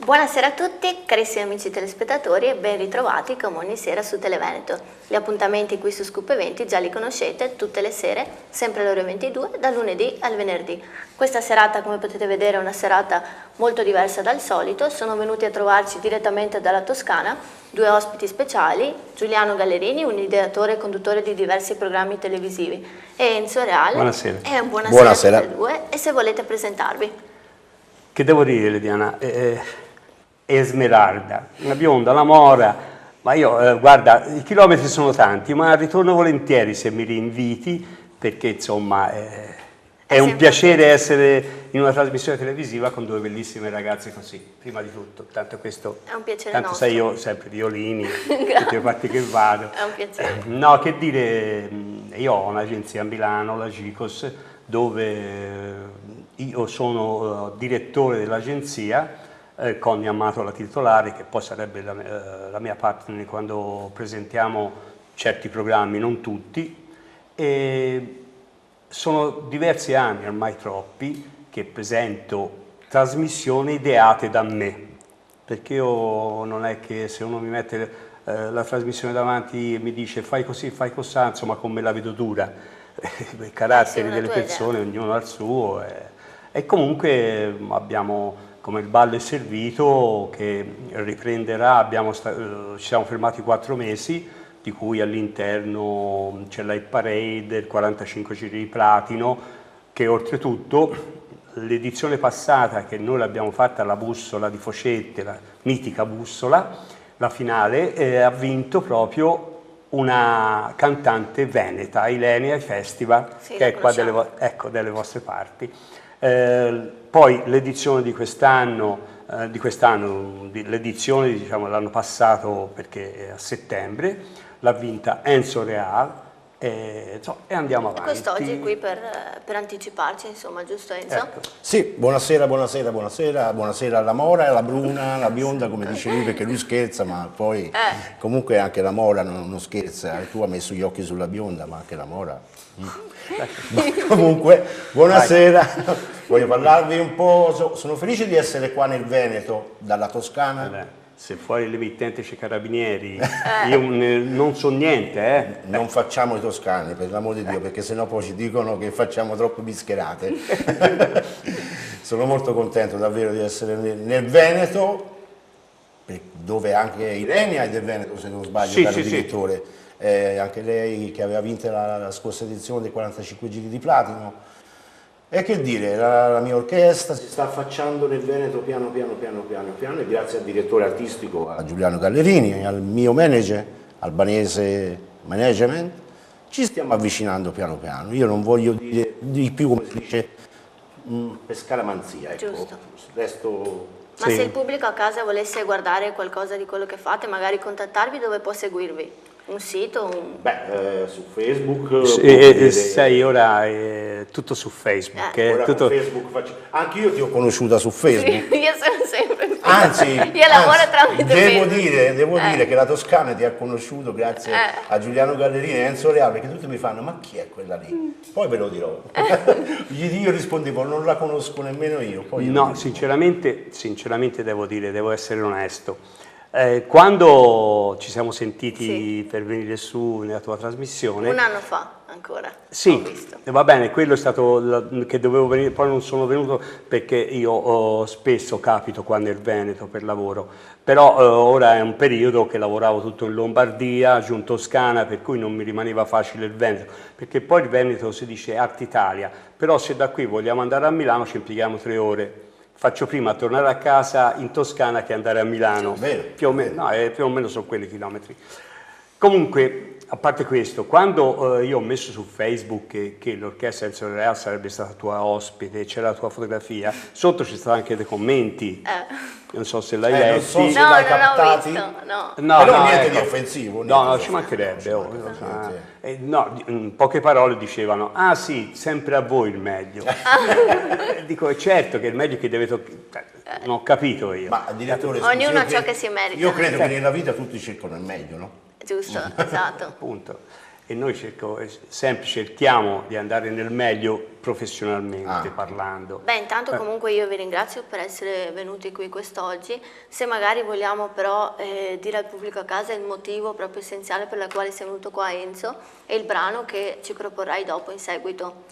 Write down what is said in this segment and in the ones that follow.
Buonasera a tutti, carissimi amici telespettatori e ben ritrovati come ogni sera su Televeneto. Gli appuntamenti qui su Scoop Eventi già li conoscete tutte le sere, sempre alle ore 22, dal lunedì al venerdì. Questa serata, come potete vedere, è una serata molto diversa dal solito. Sono venuti a trovarci direttamente dalla Toscana due ospiti speciali, Giuliano Gallerini, un ideatore e conduttore di diversi programmi televisivi, e Enzo Reale. Buonasera. Buonasera a tutti e due, e se volete presentarvi. Che devo dire, Liliana? Esmeralda, una bionda, una mora, ma io, guarda, i chilometri sono tanti, ma ritorno volentieri se mi rinviti, perché insomma è un piacere essere in una trasmissione televisiva con due bellissime ragazze così, prima di tutto, tanto questo, è un piacere tanto nostro. sai io sempre violini, tutte le parti che vado. È un piacere. No, che dire, io ho un'agenzia a Milano, la Gicos, dove io sono direttore dell'agenzia, Conny Amato la titolare, che poi sarebbe la mia partner quando presentiamo certi programmi, non tutti, e sono diversi anni, ormai troppi, che presento trasmissioni ideate da me, perché io non è che se uno mi mette la trasmissione davanti e mi dice fai così, fai così, insomma come la vedo dura, i caratteri delle persone, ognuno ha il suo, e comunque abbiamo come il ballo è servito, che riprenderà, ci siamo fermati 4 mesi, di cui all'interno c'è la Hit Parade, il 45 giri di platino, che oltretutto l'edizione passata che noi l'abbiamo fatta alla Bussola di Focette, la mitica Bussola, la finale, ha vinto proprio una cantante veneta, Ilenia Festival, sì, che è qua delle vostre parti. Poi l'edizione di quest'anno, l'edizione diciamo l'anno passato, perché è a settembre, l'ha vinta Enzo Reale, e andiamo avanti. E quest'oggi qui per anticiparci, insomma, giusto Enzo? Ecco. Sì, buonasera alla Mora, alla Bruna, alla bionda, come dice lui, perché lui scherza, ma poi comunque anche la Mora non scherza, tu hai messo gli occhi sulla bionda, ma anche la Mora. Comunque, buonasera, voglio parlarvi un po', sono felice di essere qua nel Veneto, dalla Toscana. Se fuori l'emittente c'è Carabinieri, io non so niente. Non facciamo i toscani, per l'amor di Dio, perché sennò poi ci dicono che facciamo troppe bischerate. Sono molto contento davvero di essere nel Veneto, dove anche Ilenia è del Veneto, se non sbaglio, caro direttore. Anche lei che aveva vinto la scorsa edizione dei 45 giri di platino. E che dire, la mia orchestra si sta affacciando nel Veneto piano piano, e grazie al direttore artistico, a Giuliano Gallerini, e al mio manager, Albanese Management, ci stiamo avvicinando piano piano. Io non voglio dire di più, come si dice, per scaramanzia, ecco. Giusto. Resto... Ma se il pubblico a casa volesse guardare qualcosa di quello che fate, magari contattarvi, dove può seguirvi? Un sito? Su Facebook. Sai, ora è tutto su Facebook. Ora tutto... Facebook anche io ti ho conosciuta su Facebook. Sì, io sono sempre. Anzi, io lavoro tramite devo Facebook. dire che la Toscana ti ha conosciuto grazie a Giuliano Gallerini e Enzo Reale, perché tutti mi fanno, ma chi è quella lì? Poi ve lo dirò. Io rispondevo, non la conosco nemmeno io. Poi no, sinceramente devo dire, devo essere onesto. Quando ci siamo sentiti per venire su nella tua trasmissione... Un anno fa ancora. Sì, va bene, quello è stato che dovevo venire, poi non sono venuto perché io spesso capito qua nel Veneto per lavoro, però ora è un periodo che lavoravo tutto in Lombardia, giù in Toscana, per cui non mi rimaneva facile il Veneto, perché poi il Veneto si dice Art Italia, però se da qui vogliamo andare a Milano ci impieghiamo 3 ore. Faccio prima tornare a casa in Toscana che andare a Milano, più o meno sono quelli chilometri. Comunque, a parte questo, quando io ho messo su Facebook che l'orchestra Enzo Reale sarebbe stata tua ospite, c'era la tua fotografia, sotto ci stavano anche dei commenti, non so se l'hai letti. Non so se l'hai captati. No, però niente di offensivo. No, ci mancherebbe. In poche parole dicevano, ah sì, sempre a voi il meglio. Dico, è certo che il meglio che deve toccare, non ho capito io. Ma direttore, ognuno ha ciò che si merita. Io credo che nella vita tutti cercano il meglio, no? Giusto, esatto. Appunto. e noi sempre cerchiamo di andare nel meglio professionalmente parlando. Beh, intanto comunque io vi ringrazio per essere venuti qui quest'oggi. Se magari vogliamo però dire al pubblico a casa il motivo proprio essenziale per il quale sei venuto qua, Enzo, e il brano che ci proporrai dopo in seguito.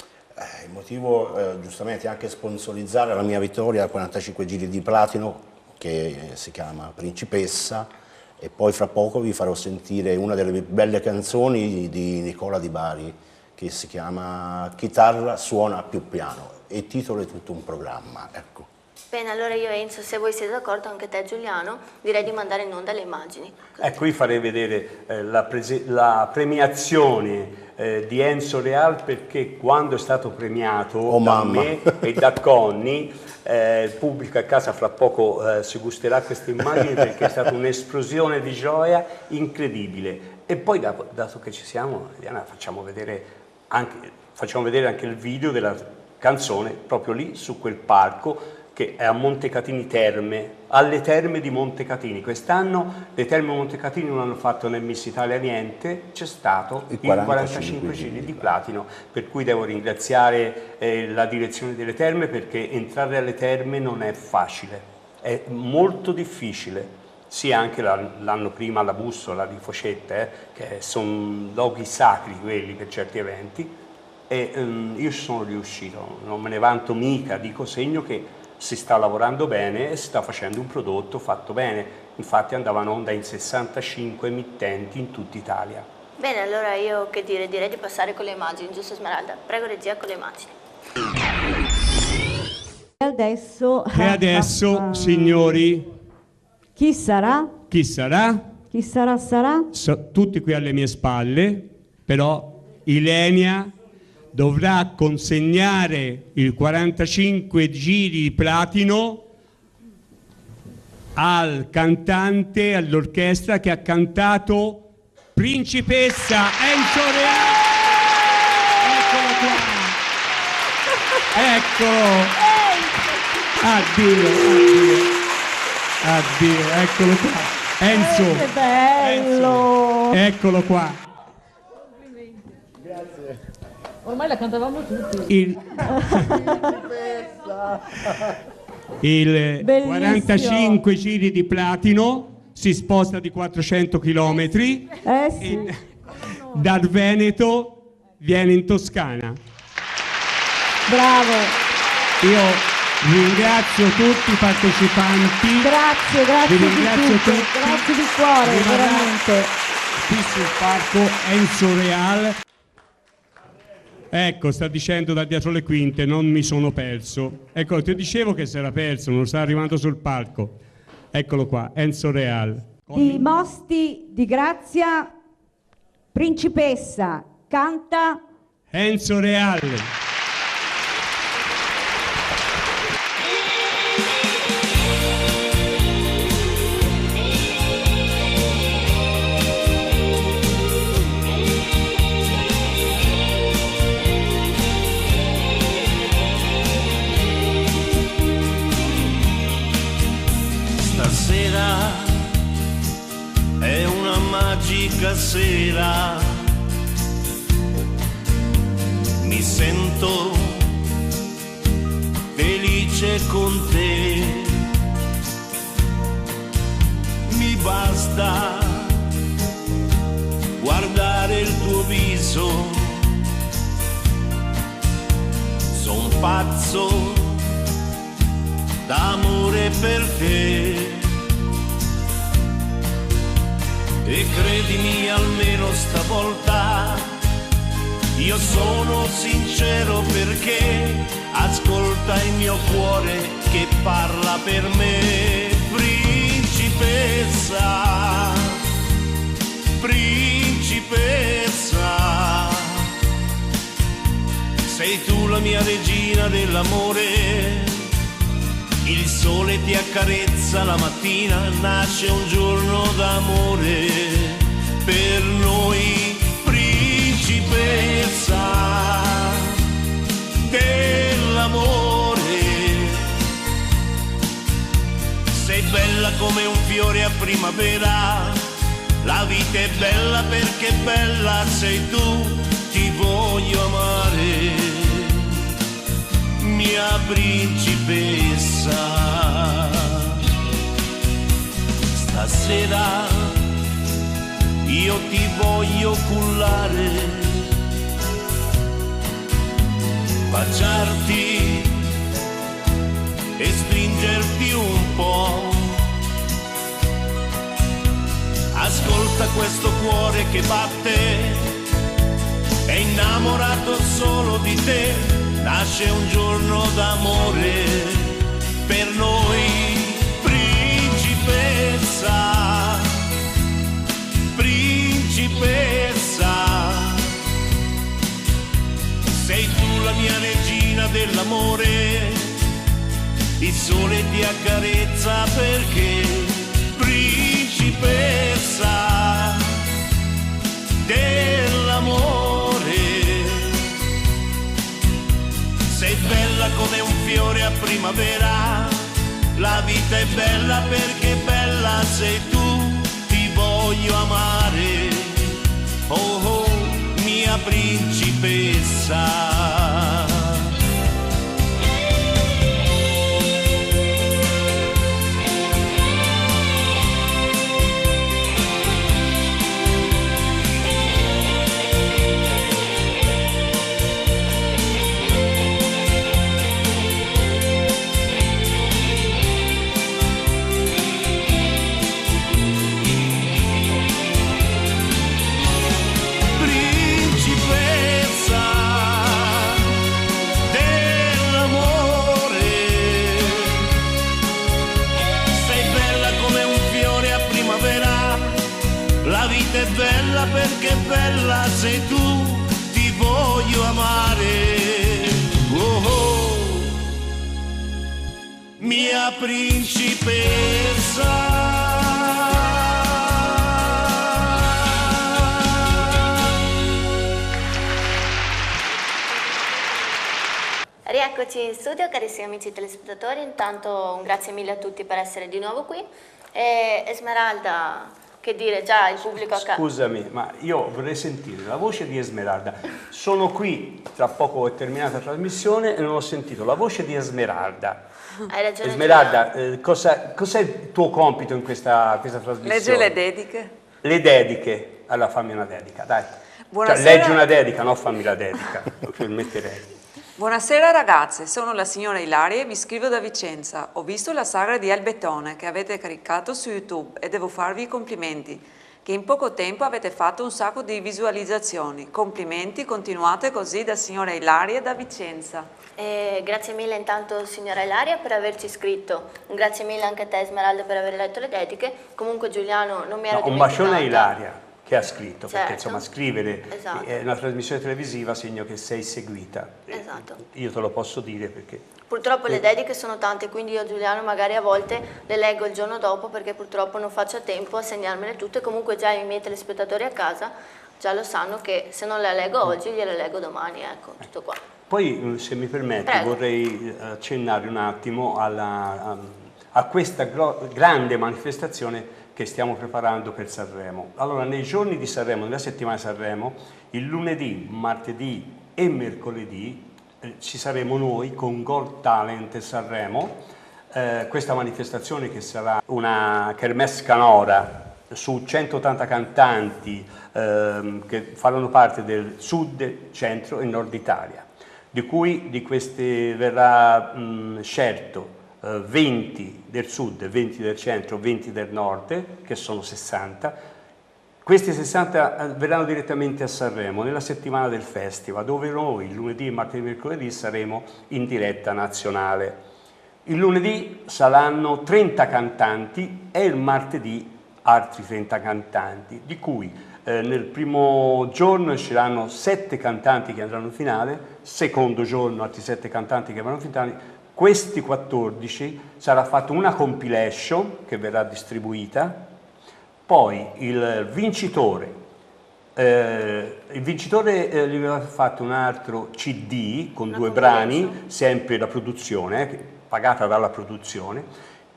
Il motivo giustamente è anche sponsorizzare la mia vittoria a 45 giri di platino, che si chiama Principessa, e poi fra poco vi farò sentire una delle belle canzoni di Nicola Di Bari che si chiama Chitarra suona più piano, e il titolo è tutto un programma, ecco. Bene, allora io e Enzo, se voi siete d'accordo, anche te Giuliano, direi di mandare in onda le immagini. Ecco, vi farei vedere la premiazione di Enzo Real, perché quando è stato premiato da me e da Conny, il pubblico a casa fra poco si gusterà queste immagini, perché è stata un'esplosione di gioia incredibile. E poi dato che ci siamo, Diana, facciamo vedere anche il video della canzone proprio lì su quel palco, che è a Montecatini Terme, alle terme di Montecatini. Quest'anno le terme Montecatini non hanno fatto né Miss Italia niente, c'è stato il 45 giri di platino, per cui devo ringraziare la direzione delle terme, perché entrare alle terme non è facile, è molto difficile. Sì, anche l'anno prima la Bussola di Focetta, che sono luoghi sacri quelli per certi eventi, e io ci sono riuscito, non me ne vanto mica, dico segno che si sta lavorando bene e si sta facendo un prodotto fatto bene. Infatti andava in onda in 65 emittenti in tutta Italia. Bene, allora io che dire, direi di passare con le immagini, giusto Esmeralda? Prego regia con le immagini. E adesso, signori, chi sarà? chi sarà? Chi sarà? Tutti qui alle mie spalle, però Ilenia dovrà consegnare il 45 giri di platino al cantante, all'orchestra che ha cantato Principessa, Enzo Real. Eccolo qua. Addio, eccolo qua. Enzo. Che bello. Enzo, eccolo qua. Ormai la cantavamo tutti. Il 45 giri di platino si sposta di 400 chilometri Sì. dal Veneto viene in Toscana. Bravo. Io ringrazio tutti i partecipanti. Grazie Vi di ringrazio tutto. tutti. Grazie di cuore, Rimarrà veramente. qui sul palco Enzo Real. Ecco, sta dicendo da dietro le quinte, non mi sono perso. Ecco, ti dicevo che si era perso, non sta arrivando sul palco. Eccolo qua, Enzo Real. Di Mosti di Grazia, Principessa, canta Enzo Real. È una magica sera, mi sento felice con te, mi basta guardare il tuo viso, son pazzo d'amore per te. E credimi almeno stavolta, io sono sincero, perché ascolta il mio cuore che parla per me. Principessa, principessa, sei tu la mia regina dell'amore. Il sole ti accarezza la mattina, nasce un giorno d'amore per noi. Principessa dell'amore, sei bella come un fiore a primavera, La vita è bella perché bella sei tu, ti voglio amare, mia principessa. Stasera io ti voglio cullare, baciarti e stringerti un po'. Ascolta questo cuore che batte, è innamorato solo di te, nasce un giorno d'amore per noi, principessa, principessa. Sei tu la mia regina dell'amore, il sole ti accarezza perché principessa dell'amore. Sei bella come un fiore a primavera, la vita è bella perché bella sei tu, ti voglio amare, oh oh, mia principessa. È bella perché bella sei tu, ti voglio amare, oh oh, mia principessa. Rieccoci in studio, carissimi amici telespettatori. Intanto un grazie mille a tutti per essere di nuovo qui. E Esmeralda, che dire, già il pubblico a casa. Scusami, ma io vorrei sentire la voce di Esmeralda. Sono qui, tra poco è terminata la trasmissione e non ho sentito la voce di Esmeralda. Hai ragione. Esmeralda, cos'è il tuo compito in questa trasmissione? Legge le dediche. Le dediche. Allora fammi una dedica, dai. Buonasera. Cioè, leggi una dedica, no fammi la dedica. Lo permetterei. Buonasera ragazze, sono la signora Ilaria e vi scrivo da Vicenza. Ho visto la sagra di Albettone che avete caricato su YouTube e devo farvi i complimenti, che in poco tempo avete fatto un sacco di visualizzazioni. Complimenti, continuate così, da signora Ilaria da Vicenza. Grazie mille intanto signora Ilaria per averci scritto, grazie mille anche a te Esmeralda per aver letto le dediche. Comunque Giuliano non mi ero Un dimenticata. bacione a Ilaria che ha scritto, Certo. perché insomma scrivere Esatto. una trasmissione televisiva segno che sei seguita. Esatto. Io te lo posso dire perché... Purtroppo le dediche sono tante, quindi io Giuliano magari a volte le leggo il giorno dopo perché purtroppo non faccio a tempo a segnarmele tutte. Comunque già i miei telespettatori a casa già lo sanno che se non le leggo oggi gliele leggo domani, ecco, tutto qua. Poi se mi permetti Prego. vorrei accennare un attimo a questa grande manifestazione che stiamo preparando per Sanremo. Allora, nei giorni di Sanremo, nella settimana di Sanremo, il lunedì, martedì e mercoledì ci saremo noi con Got Talent Sanremo, questa manifestazione che sarà una kermesse canora su 180 cantanti che faranno parte del sud, centro e nord Italia, di cui di questi verrà scelto 20 del sud, 20 del centro, 20 del nord, che sono 60. Questi 60 verranno direttamente a Sanremo nella settimana del festival, dove noi il lunedì, martedì e mercoledì saremo in diretta nazionale. Il lunedì saranno 30 cantanti e il martedì altri 30 cantanti, di cui nel primo giorno usciranno 7 cantanti che andranno in finale, secondo giorno altri 7 cantanti che vanno in finale. Questi 14 sarà fatta una compilation che verrà distribuita, poi il vincitore gli verrà fatto un altro CD con 2 brani, sempre da produzione, pagata dalla produzione.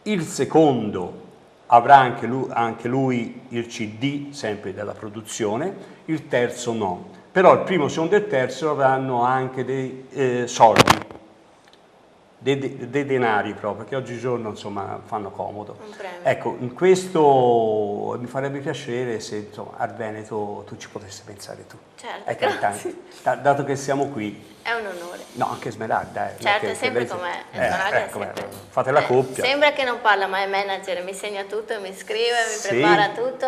Il secondo avrà anche lui il CD sempre della produzione, il terzo no. Però il primo, secondo e il terzo avranno anche dei soldi, dei denari proprio, che oggigiorno insomma fanno comodo. Ecco, in questo mi farebbe piacere se insomma al Veneto tu ci potessi pensare tu. Certo, grazie. Dato che siamo qui. È un onore. No, anche Smeralda. Certo, è sempre con me. Ecco, fate la coppia. Sembra che non parla, ma è manager, mi segna tutto, mi scrive, mi prepara tutto.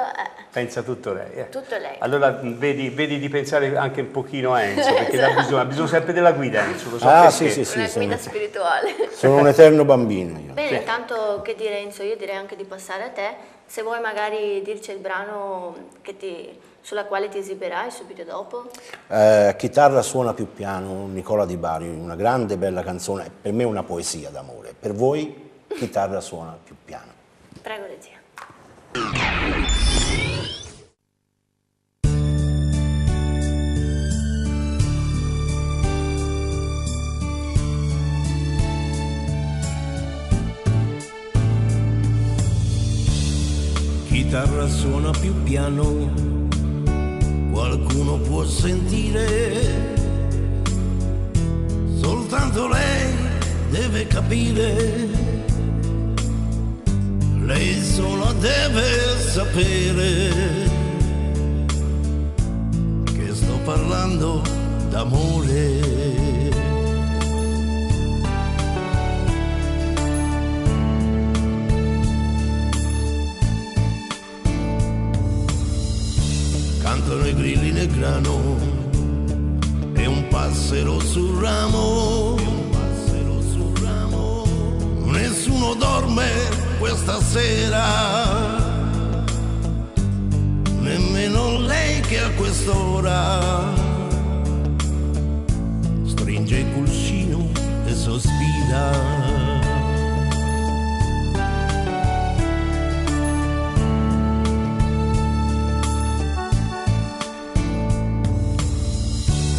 Pensa tutto lei. Tutto lei. Allora vedi di pensare anche un pochino a Enzo, perché ha bisogno sempre della guida Enzo, lo so sì, una guida spirituale. Sono un eterno bambino io. Bene, intanto che dire Enzo, io direi anche di passare a te, se vuoi magari dirci il brano sulla quale ti esibirai subito dopo. Chitarra suona più piano, Nicola Di Bari, una grande bella canzone, per me una poesia d'amore, per voi chitarra suona più piano. Prego regia. Chitarra suona più piano, qualcuno può sentire, soltanto lei deve capire, lei sola deve sapere che sto parlando d'amore. Cantano i grilli nel grano e un passero sul ramo, nessuno dorme questa sera, nemmeno lei che a quest'ora stringe il cuscino e sospira.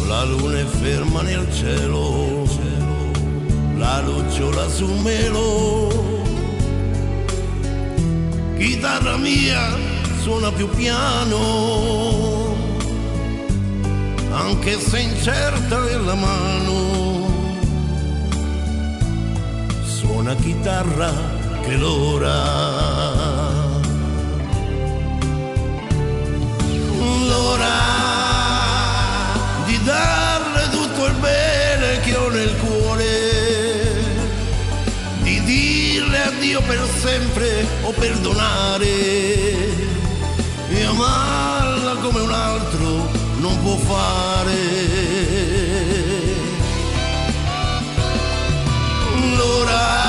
La luna è ferma nel cielo, la lucciola sul melo. Chitarra mia suona più piano, anche se incerta nella mano. Suona chitarra che l'ora. Di darle tutto il bene che ho nel cuore, di dirle addio per sempre o perdonare, e amarla come un altro non può fare. L'ora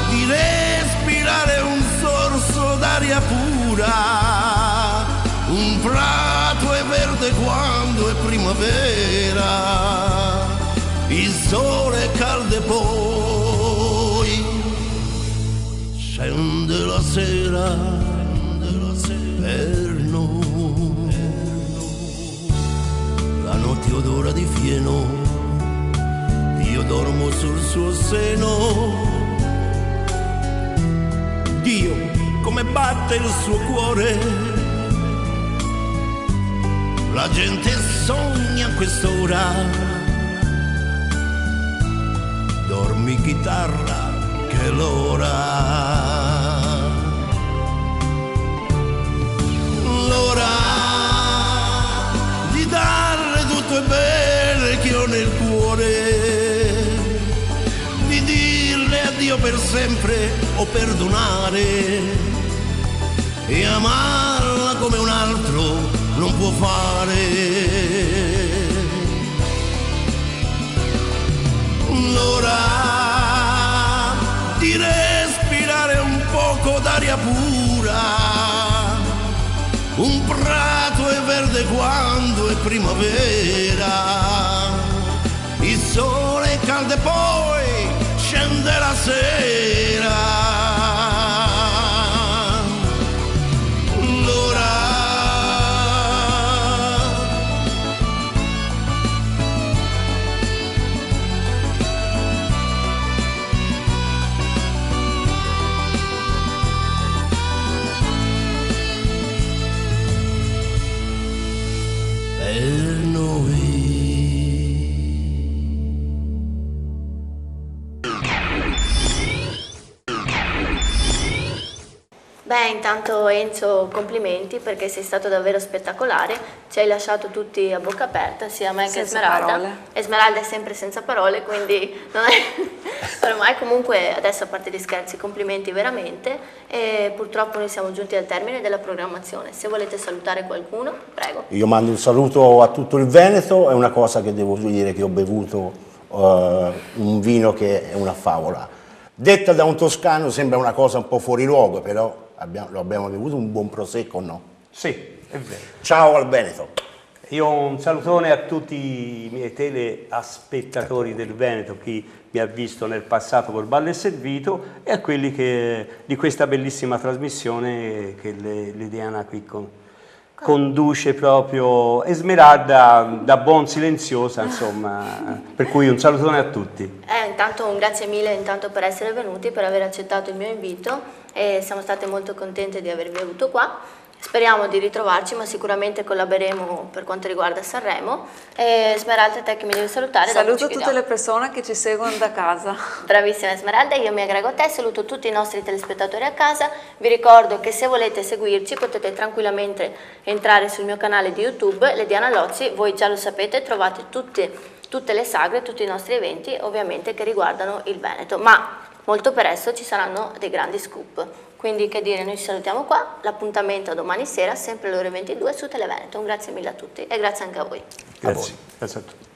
di respirare un sorso d'aria pura, un prato è verde quando è primavera, il sole è caldo e poi scende la sera per noi. La notte odora di fieno, io dormo sul suo seno. Dio, come batte il suo cuore. La gente sogna a quest'ora, dormi chitarra che l'ora. L'ora di darle tutto il bene che ho nel cuore, di dirle addio per sempre o perdonare, e amarla come un altro non può fare. L'ora di respirare un poco d'aria pura, un prato è verde quando è primavera, il sole è caldo e poi scende la sera. per noi. Beh, intanto Enzo, complimenti perché sei stato davvero spettacolare, ci hai lasciato tutti a bocca aperta, sia a me che Senza Esmeralda. parole. Esmeralda è sempre senza parole, quindi non è... ormai comunque adesso, a parte gli scherzi, complimenti veramente, e purtroppo noi siamo giunti al termine della programmazione. Se volete salutare qualcuno, prego. Io mando un saluto a tutto il Veneto, è una cosa che devo dire che ho bevuto un vino che è una favola. Detta da un toscano sembra una cosa un po' fuori luogo, però lo abbiamo bevuto un buon prosecco o no? Sì, è vero. Ciao al Veneto! Io un salutone a tutti i miei telespettatori del Veneto, chi mi ha visto nel passato col Ballo e Servito, e a quelli di questa bellissima trasmissione che Liliana qui conduce proprio. Esmeralda da buon silenziosa, insomma, per cui un salutone a tutti. Intanto un grazie mille per essere venuti, per aver accettato il mio invito, e siamo state molto contente di avervi avuto qua. Speriamo di ritrovarci, ma sicuramente collaboreremo per quanto riguarda Sanremo. E Esmeralda, te che mi devi salutare. Saluto tutte le persone che ci seguono da casa. Bravissima Esmeralda, io mi aggrego a te, saluto tutti i nostri telespettatori a casa. Vi ricordo che se volete seguirci potete tranquillamente entrare sul mio canale di YouTube, Lediana Lozzi. Voi già lo sapete, trovate tutte le sagre, tutti i nostri eventi ovviamente che riguardano il Veneto, ma molto presto ci saranno dei grandi scoop. Quindi che dire, noi ci salutiamo qua, l'appuntamento a domani sera, sempre alle ore 22 su Televeneto. Un grazie mille a tutti e grazie anche a voi. Grazie a tutti.